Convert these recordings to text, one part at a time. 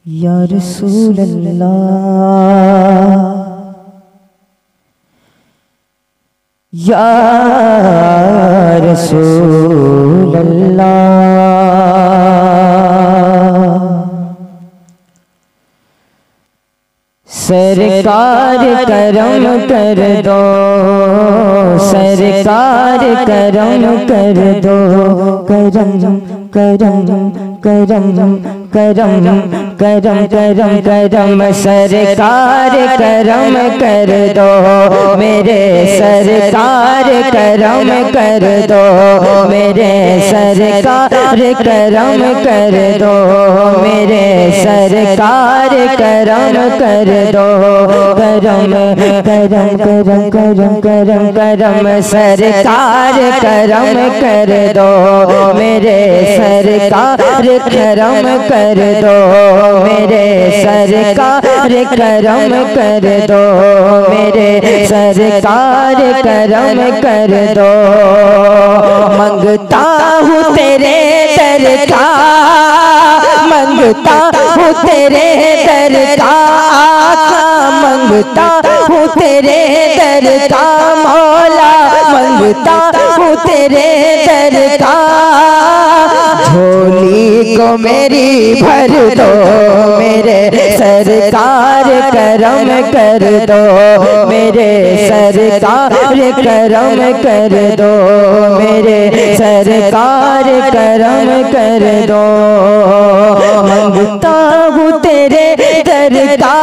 या रसूल अल्लाह, या रसूल अल्लाह। सरकार करम कर दो, सरकार करम कर दो, करम करम करम करम करम करम करम। सरकार करम कर दो मेरे, सरकार करम कर दो मेरे, सरकार करम कर दो मेरे, सरकार करम कर दो। करम करम करम करम करम करम, सरकार करम कर दो मेरे, सरकार करम कर दो मेरे, सरकार करम कर दो मेरे, सरकार करम कर दो। मंगता हूँ तेरे दर का, मंगता हूँ तेरे दर का आका, मंगता हूँ तेरे दर का मौला, मंगता हूँ तेरे दर का। झोली को मेरी भर दो मेरे, सरकार करम कर दो मेरे, सरकार करम कर दो मेरे, सरकार करम कर दो। मंगता हूँ तेरे दर का,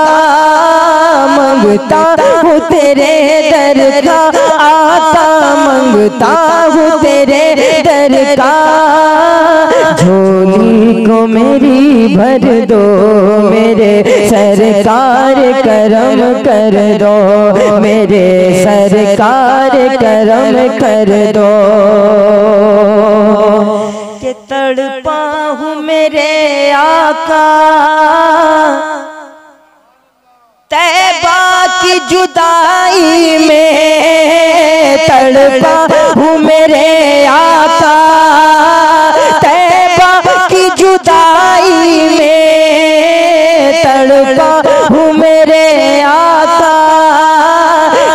मंगता हूँ तेरे दर का आका, मंगता हूँ तेरे दर का। झोली को मेरी भर दो मेरे, सरकार करम कर दो मेरे, सरकार करम कर दो। के तड़पा हूँ मेरे आका, तैबा की जुदाई में तड़पा हूँ मेरे आका, तैबा की जुदाई में तड़पा हूँ मेरे आका,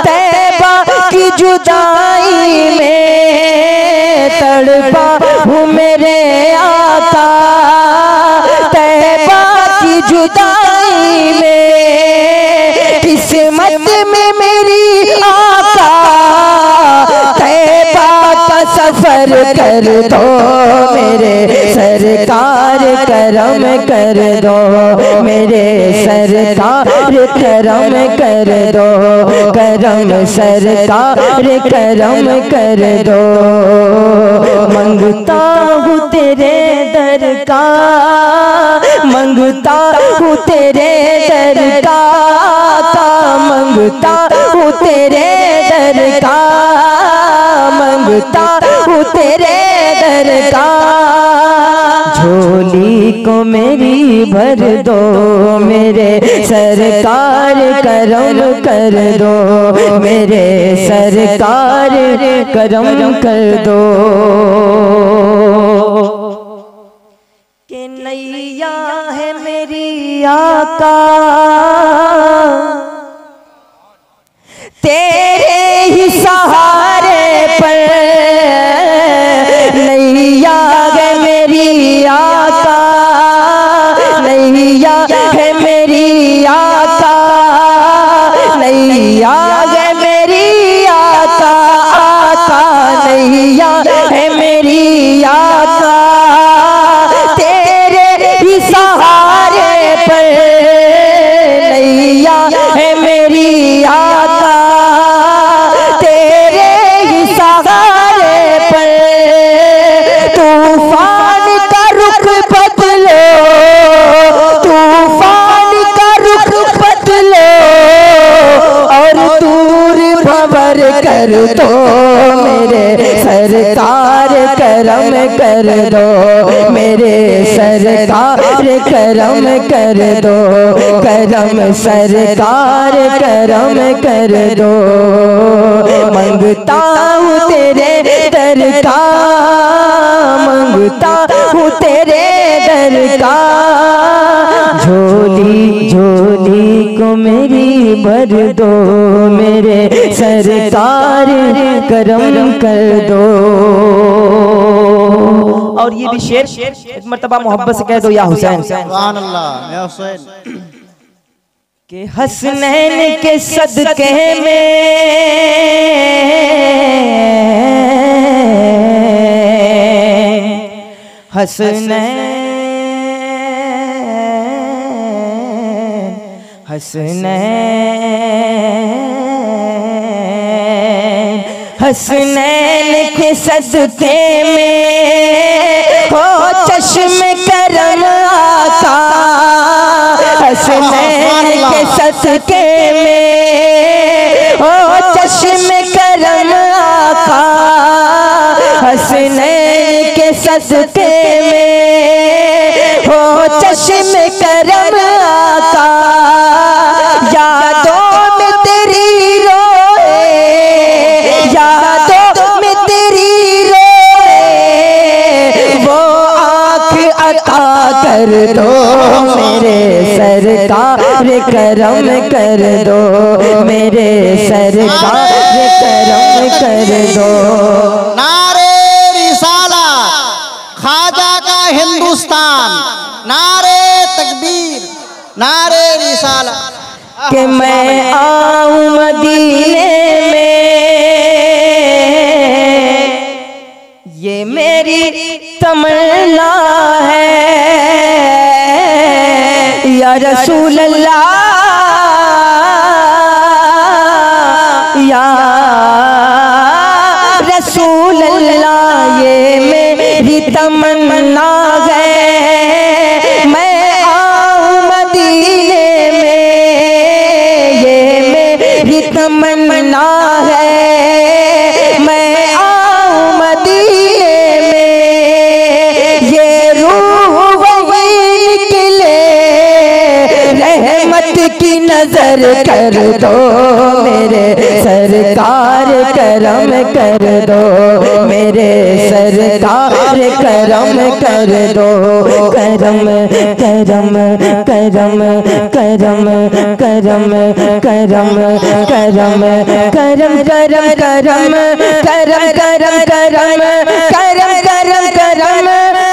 तैबा की जुदाई में तड़पा हूँ मेरे आका, तैबा की जुदाई में। किस्मत में मेरी आका तैबा का सफर कर दो मेरे, सरकार करम कर दो मेरे, सरकार करम कर दो, करम सरकार करम कर दो। मंगता हूँ तेरे दर का, मंगता हूँ तेरे दर का, मंगता हूँ तेरे दर का, मंगता हूँ तेरे दर का। झोली को मेरी भर दो मेरे, सरकार करम कर दो मेरे, सरकार करम कर दो। कि नैया है मेरी आका तेरे ही सहारे पर, नैया है मेरी आका, नैया है मेरी आका, नैया है मेरी आका आका, नैया है मेरी आका तेरे ही सहारे पर, नैया है मेरी आका तेरे ही सहारे पर। तूफान का रुख बदलो, तूफान का रुख बदलो और दूर भंवर कर दो मेरे, सरकार करम कर दो मेरे, सरकार करम कर दो, करम सरकार करम कर दो। मंगता हूँ तेरे दर का, मंगता हूँ तेरे दर का। झोली झोली को मेरी भर दो, मेरे सरकार करम कर दो। और ये भी शेर एक मर्तबा मोहब्बत से कह दो, या हुसैन सुभान अल्लाह, या हुसैन। के हसनैन के सदके में हसनैन हसनैन के सदके में हो चश्मे करम आका, हसनैन के सदके में हो चश्मे करम आका, हसनैन के सदके में हो चश्मे करम आका। यादों में तेरी रोए, यादों में तेरी रोए, वो आँख अता कर दो, मेरे सरकार करम कर दो, मेरे सरकार करम कर दो। नारे रिसाला ख्वाजा का हिंदुस्तान, नारे तकबीर, नारे रिसाला। कि मैं आऊं मदीने में, ये मेरी तमन्ना है या रसूल अल्लाह, या रसूल अल्लाह, ये मेरी तमन्ना है। मैं आऊं मदीने में, ये मेरी तमन्ना है। मैं आऊं मदीने में, ये रूह वही निकले, रहमत की नजर कर दो, मेरे सरकार करम कर दो, मेरे सरकार करम कर दो। करम करम करम करम करम करम करम करम करम करम करम करम करम करम करम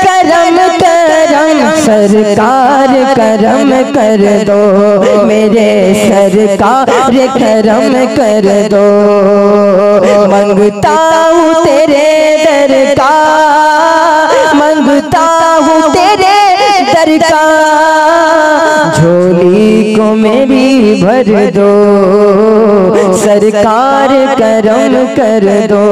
करम करम, सरकार करम कर दो, मेरे सरकार करम कर दो। मंगता हूँ तेरे दर का, मंगता हूँ तेरे दर का, झोली को मेरी भर दो, सरकार करम कर दो।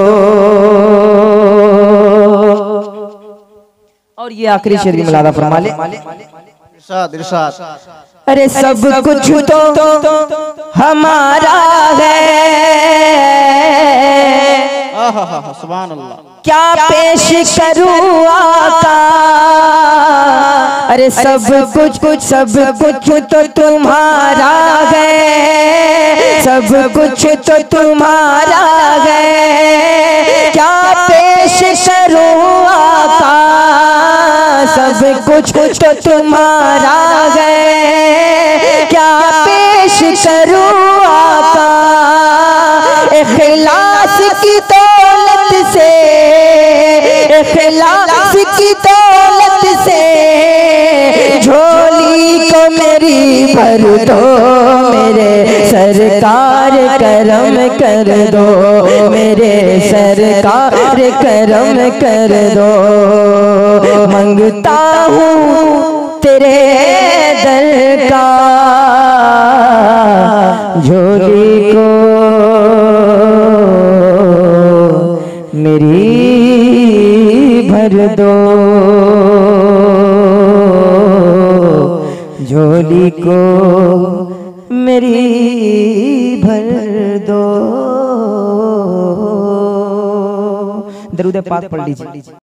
और ये आखिरी शेर की मुलादा फरमा ले। इरशाद इरशाद। अरे सब कुछ तो हमारा है, सुभान अल्लाह। क्या पेश करूँ आका, अरे सब कुछ तो तुम्हारा है, सब कुछ तो तुम्हारा है। क्या पेश करूँ आका, सब कुछ तो तुम्हारा है। क्या पेश करूँ आका, इखलास की दौलत से, इखलास की दौलत से, झोली को मेरी भर दो, मेरे सरकार करम कर दो, मेरे सरकार करम कर दो। मंगता हूँ तेरे दर का, झोली को मेरी भर दो, झोली को मेरी भर दो। दरूद पाक पढ़ लीजिए।